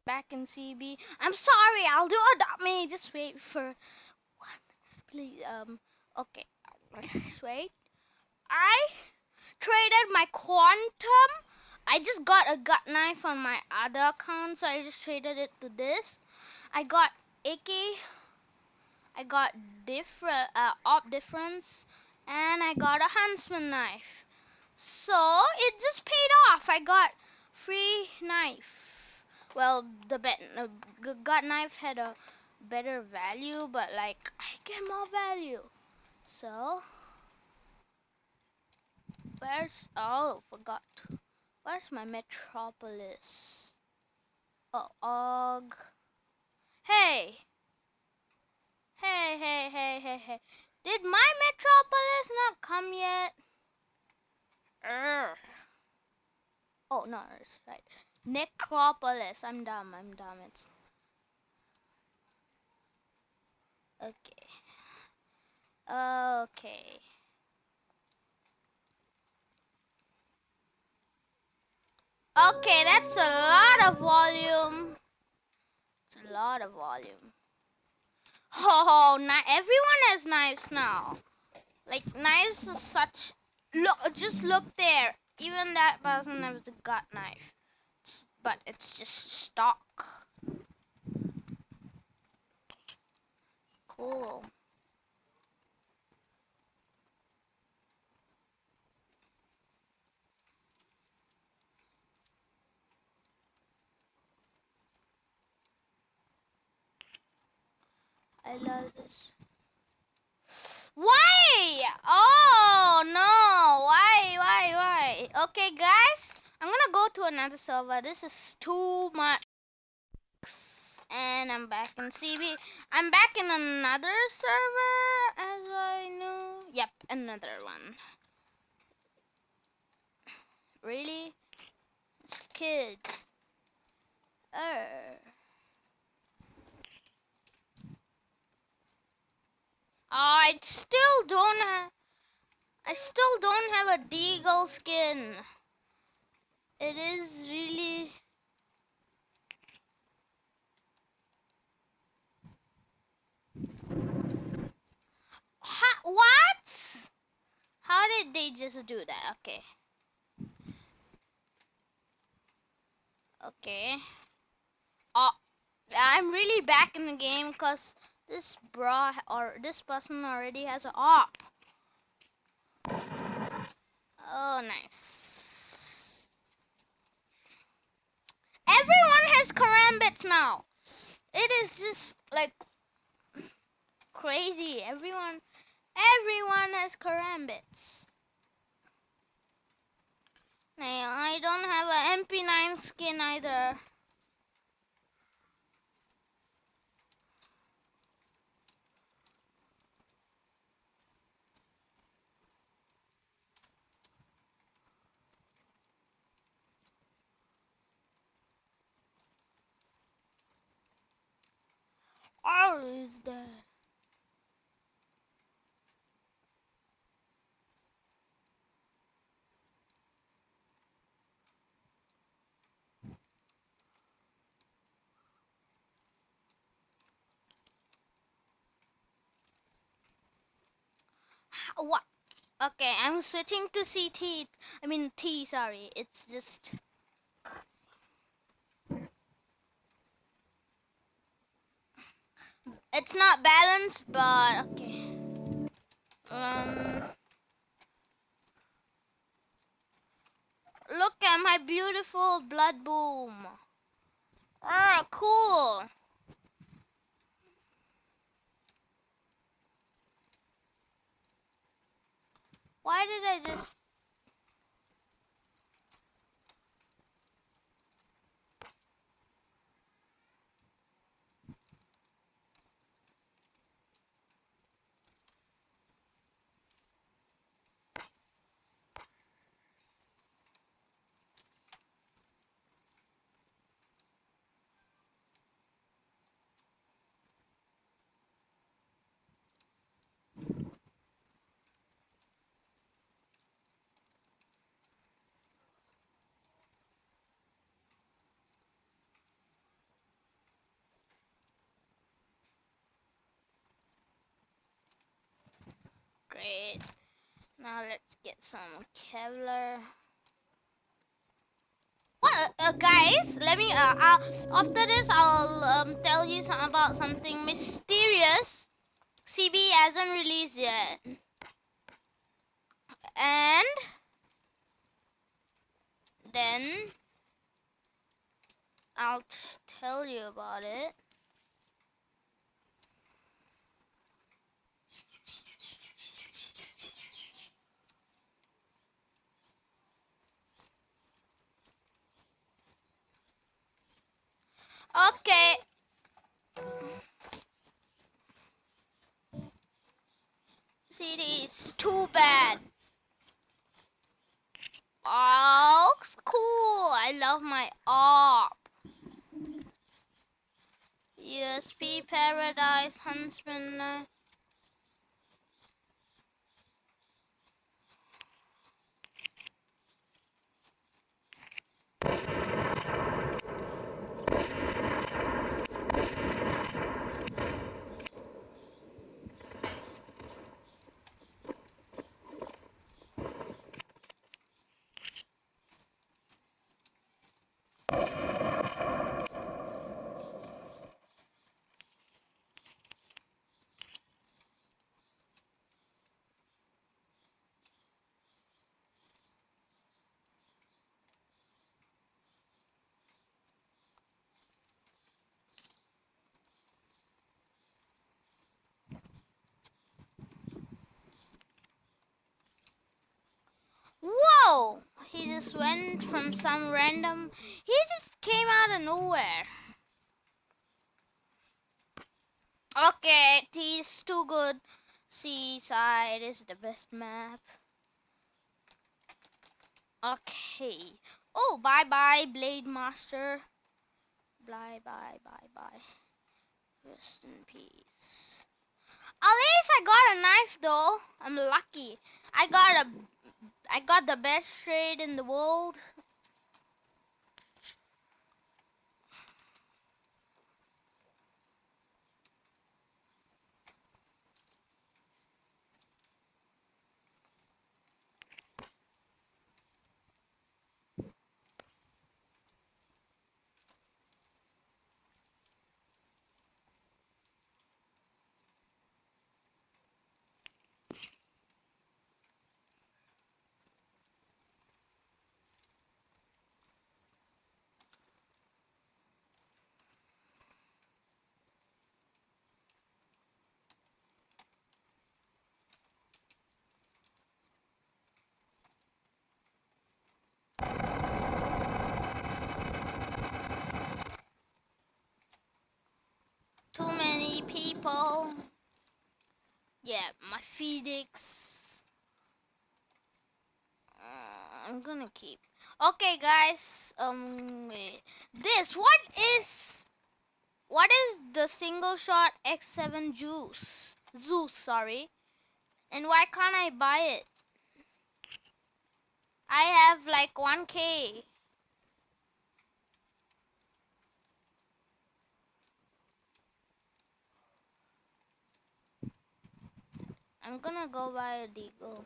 back in CB. I'm sorry, I'll do adopt me. Just wait for one. Please, okay. Just wait. I traded my quantum. I just got a gut knife on my other account, so I just traded it to this. I got AK. I got different op difference, and I got a huntsman knife. So it just paid off. I got free knife. Well, the gut knife had a better value, but like I get more value. So where's forgot. Where's my metropolis? Oh, og. Hey, hey. Did my metropolis not come yet? Urgh. Oh no, it's right. Necropolis. I'm dumb. It's okay. Okay. Okay, that's a lot of volume. It's a lot of volume. Oh, everyone has knives now. Like knives are such. Look, just look there. Even that person has a gut knife, but it's just stock. Cool. I love this. Why? Oh no! Why? Okay, guys, I'm gonna go to another server. This is too much. And I'm back in CB. I'm back in another server, as I knew. Yep, another one. Really? This kid. I still don't have. I still don't have a deagle skin. It is really. What? How did they just do that? Okay. Okay. Oh, I'm really back in the game because this bra or this person already has an op. Oh, nice. Everyone has karambits now. It is just like crazy. Everyone has karambits. Now, I don't have an MP9 skin either. Or is there? What? Okay, I'm switching to CT. I mean T, sorry. It's just it's not balanced, but okay. Um Look at my beautiful blood boom. Ah, cool. Why did I just Great. Now let's get some Kevlar. Well, guys, let me. After this, I'll tell you about something mysterious. CB hasn't released yet, and then I'll tell you about it. Okay. CD is too bad. Oh, cool. I love my ARP. USP Paradise Huntsman. Whoa! He just went from some random. He just came out of nowhere. Okay, he's too good. Seaside is the best map. Okay. Oh, bye bye, Blade Master. Bye bye bye bye. Rest in peace. At least I got a knife though. I'm lucky. I got the best trade in the world. Too many people. Yeah, my Phoenix. I'm gonna keep. Okay, guys. This what is the single shot X7 juice? Zeus, sorry. And why can't I buy it? I have like 1K. I'm gonna go buy a Deagle.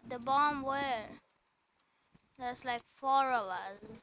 The bomb where? There's like 4 of us.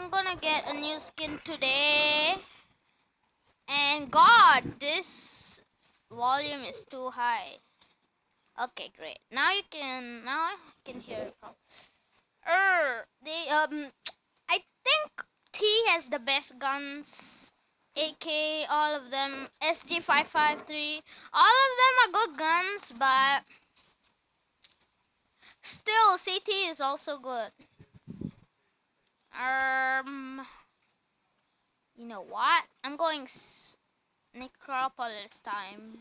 I'm gonna get a new skin today. And God, this volume is too high. Okay, great. Now I can hear it from. I think T has the best guns. AK, all of them. SG553, all of them are good guns, but still CT is also good. You know what? I'm going Necropolis time.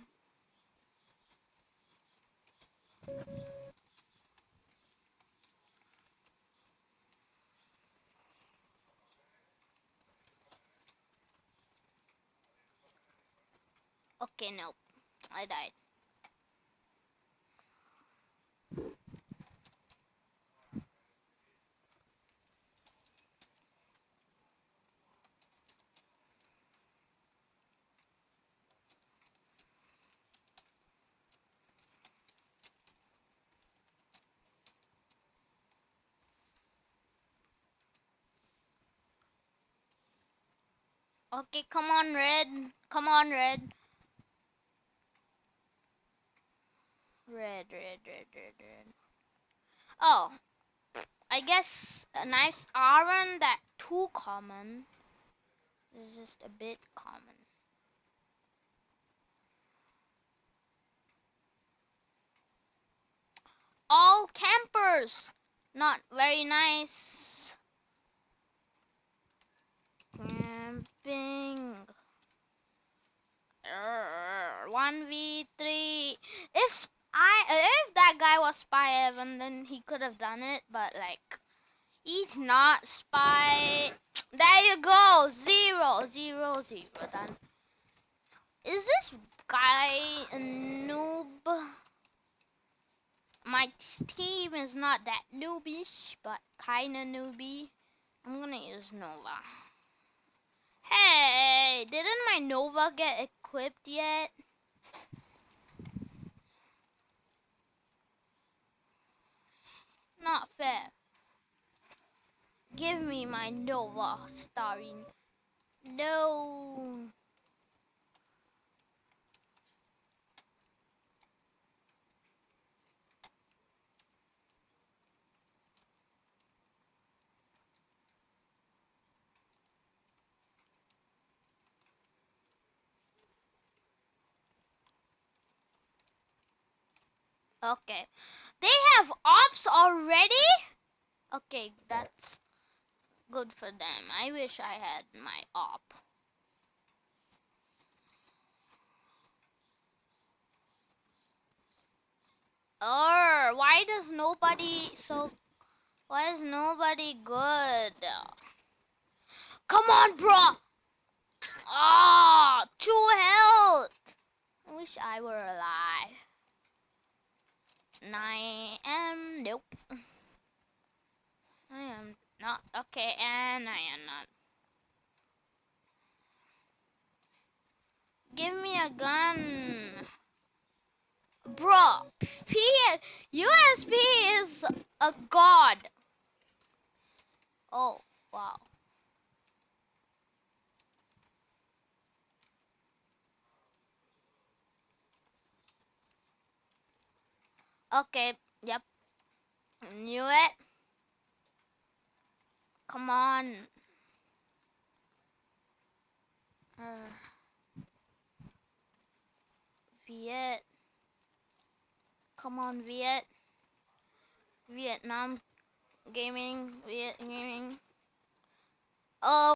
Okay, nope. I died. Okay, come on, red. Come on, red. Red, red, red, red, red. Oh, I guess a nice iron that too common is just a bit common. All campers. Not very nice. Camping. 1v3. If that guy was Spy Evan, then he could have done it, but like he's not Spy. There you go. 0, 0, 0. Done. Is this guy a noob? My team is not that noobish, but kinda newbie. I'm gonna use Nova. Hey, didn't my Nova get equipped yet? Not fair. Give me my Nova starring. No. Okay. They have ops already? Okay, that's good for them. I wish I had my op. Why is nobody good? Come on, bro! Ah, 2 health! I wish I were alive. And I am, nope. I am not, okay, and I am not. Give me a gun. Bro, USP is a god. Oh, wow. Okay, yep. Knew it. Come on. Uh, Viet. Come on, Viet. Vietnam Gaming. Viet Gaming. Oh.